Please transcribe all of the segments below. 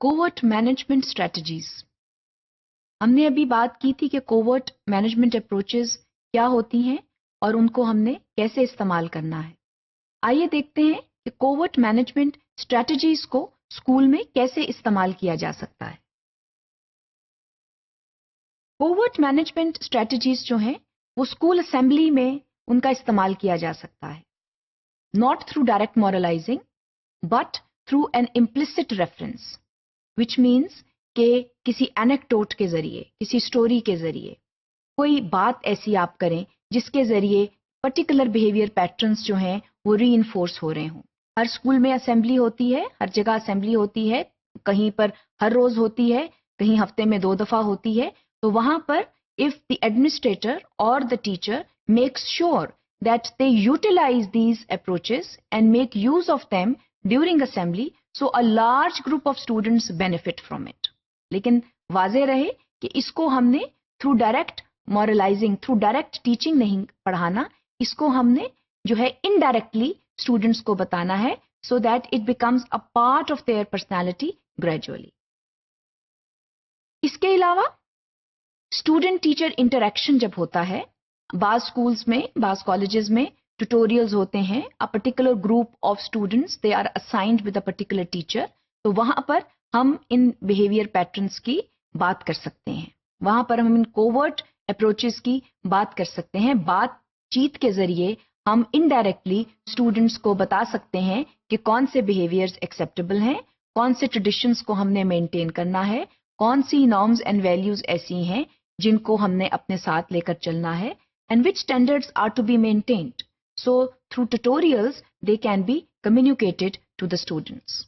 Covert management strategies. ہم نے ابھی بات کی تھی کہ کوورٹ مینجمنٹ اپروچز کیا ہوتی ہیں اور ان کو ہم نے کیسے استعمال کرنا ہے. آئیے دیکھتے ہیں کہ کوورٹ مینجمنٹ اسٹریٹجیز کو اسکول میں کیسے استعمال کیا جا سکتا ہے. کوورٹ مینجمنٹ اسٹریٹجیز جو ہیں وہ اسکول اسمبلی میں ان کا استعمال کیا جا سکتا ہے. Not through direct moralising but through an implicit reference which means کہ کسی اینیکڈوٹ کے ذریعے، کسی سٹوری کے ذریعے کوئی بات ایسی آپ کریں جس کے ذریعے پرٹیکولر بیہیویئر پیٹرنز جو ہیں وہ ری انفورس ہو رہے ہوں. ہر اسکول میں اسمبلی ہوتی ہے، ہر جگہ اسمبلی ہوتی ہے، کہیں پر ہر روز ہوتی ہے، کہیں ہفتے میں 2 دفعہ ہوتی ہے. تو وہاں پر if the administrator or the teacher makes sure that they utilize these approaches and make use of them during assembly, so a large group of students benefit from it. لیکن واضح رہے کہ اس کو ہم نے through direct moralising, through direct teaching نہیں پڑھانا، اس کو ہم نے جو ہے انڈائریکٹلی اسٹوڈنٹس کو بتانا ہے so that it becomes a part of their personality gradually. اس کے علاوہ اسٹوڈنٹ ٹیچر انٹریکشن جب ہوتا ہے، بعض اسکولس میں، بعض کالجز میں ٹیوٹوریلز ہوتے ہیں. a particular group of students they are assigned with a particular teacher. تو وہاں پر ہم ان بیہیویئر پیٹرنس کی بات کر سکتے ہیں، وہاں پر ہم ان کوورٹ اپروچز کی بات کر سکتے ہیں. بات چیت کے ذریعے ہم انڈائریکٹلی اسٹوڈنٹس کو بتا سکتے ہیں کہ کون سے بیہیویئرز ایکسیپٹیبل ہیں، کون سے ٹریڈیشنس کو ہم نے مینٹین کرنا ہے، کون سی نارمز اینڈ ویلیوز ایسی ہیں جن کو ہم نے اپنے ساتھ لے کر چلنا ہے، and which standards are to be maintained. So through tutorials they can be communicated to the students.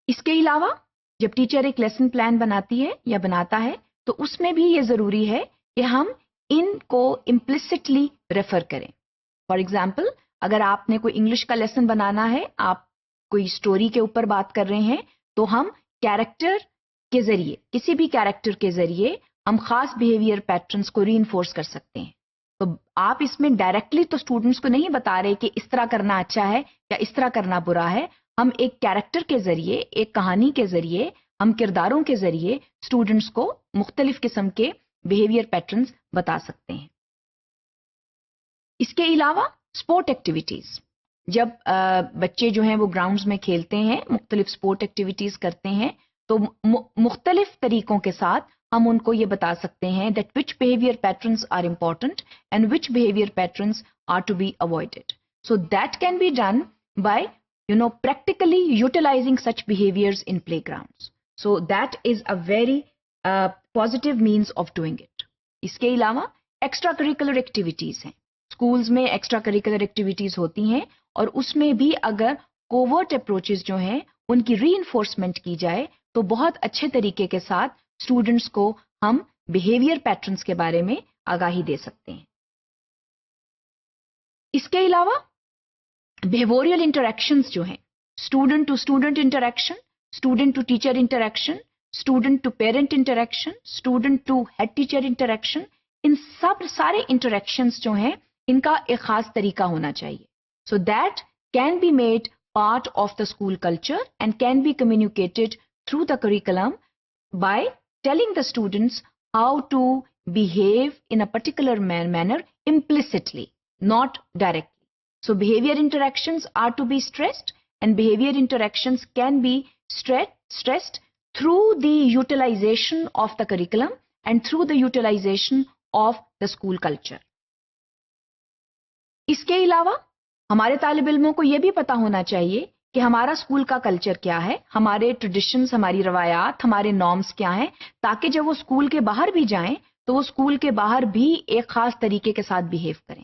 اس کے علاوہ جب ٹیچر ایک لیسن پلان بناتی ہے یا بناتا ہے تو اس میں بھی یہ ضروری ہے کہ ہم ان کو امپلسٹلی ریفر کریں. فار ایگزامپل، اگر آپ نے کوئی انگلش کا لیسن بنانا ہے، آپ کوئی اسٹوری کے اوپر بات کر رہے ہیں، تو ہم کیریکٹر کے ذریعے، کسی بھی کیریکٹر کے ذریعے ہم خاص بیہیویئر پیٹرنس کو ری انفورس کر سکتے ہیں. تو آپ اس میں ڈائریکٹلی تو اسٹوڈنٹس کو نہیں بتا رہے کہ اس طرح کرنا اچھا ہے یا اس طرح کرنا برا ہے. ہم ایک کیریکٹر کے ذریعے، ایک کہانی کے ذریعے، ہم کرداروں کے ذریعے اسٹوڈنٹس کو مختلف قسم کے بیہیویئر پیٹرنز بتا سکتے ہیں. اس کے علاوہ اسپورٹ ایکٹیویٹیز، جب بچے جو ہیں وہ گراؤنڈز میں کھیلتے ہیں، مختلف اسپورٹ ایکٹیویٹیز کرتے ہیں، تو مختلف طریقوں کے ساتھ ہم ان کو یہ بتا سکتے ہیں that which behavior patterns are important and which behavior patterns are to be avoided. So that can be done by practically utilizing such behaviors in playgrounds. So that is a very positive means of doing it. اس کے علاوہ extra curricular activities ہیں. Schools میں extra curricular activities ہوتی ہیں اور اس میں بھی اگر کوورٹ اپروچز جو ہیں ان کی ری انفورسمنٹ کی جائے تو بہت اچھے طریقے کے ساتھ اسٹوڈنٹس کو ہم بیہیویئر پیٹرنس کے بارے میں آگاہی دے سکتے ہیں. اس کے علاوہ بیہیویئرل انٹریکشنز جو ہیں، student to student interaction, student to teacher interaction, student to parent interaction, student to head teacher interaction, ان سارے انٹریکشنز جو ہیں ان کا ایک خاص طریقہ ہونا چاہیے. So that can be made part of the school culture and can be communicated through the curriculum by telling the students how to behave in a particular manner implicitly, not directly. So behavior interactions are to be stressed, and behavior interactions can be stressed through the utilization of the curriculum and through the utilization of the school culture. اس کے علاوہ ہمارے طالب علموں کو یہ بھی پتا ہونا چاہیے کہ ہمارا اسکول کا کلچر کیا ہے، ہمارے ٹریڈیشنز، ہماری روایات، ہمارے نارمز کیا ہیں، تاکہ جب وہ اسکول کے باہر بھی جائیں تو وہ اسکول کے باہر بھی ایک خاص طریقے کے ساتھ بیہیو کریں.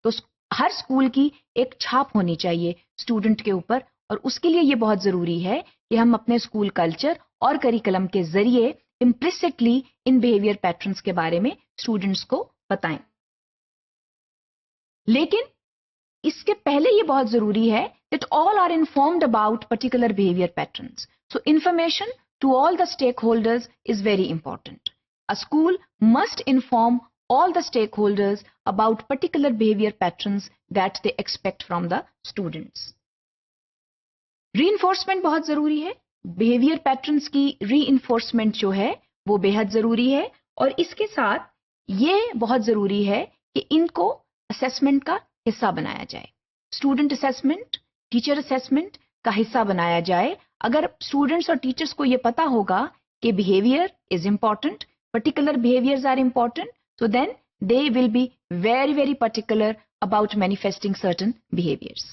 تو ہر اسکول کی ایک چھاپ ہونی چاہیے اسٹوڈنٹ کے اوپر، اور اس کے لیے یہ بہت ضروری ہے کہ ہم اپنے اسکول کلچر اور کریکولم کے ذریعے امپلسٹلی ان بیہیویئر پیٹرنس کے بارے میں اسٹوڈنٹس کو بتائیں. لیکن اس کے پہلے یہ بہت ضروری ہے that all are informed about particular behavior patterns. So information to all the stakeholders is very important. A school must inform all the stakeholders about particular behavior patterns that they expect from the students. Reinforcement بہت ضروری ہے. Behaviour patterns کی ری enforcement جو ہے وہ بے حد ضروری ہے، اور اس کے ساتھ یہ بہت ضروری ہے کہ ان کو اسیسمنٹ کا حصہ بنایا جائے. اسٹوڈنٹ اسیسمنٹ، ٹیچر اسیسمنٹ کا حصہ بنایا جائے. اگر اسٹوڈنٹس اور ٹیچرس کو یہ پتا ہوگا کہ behaviour is important, particular behaviours are important, so then they will be very, very particular about manifesting certain behaviors.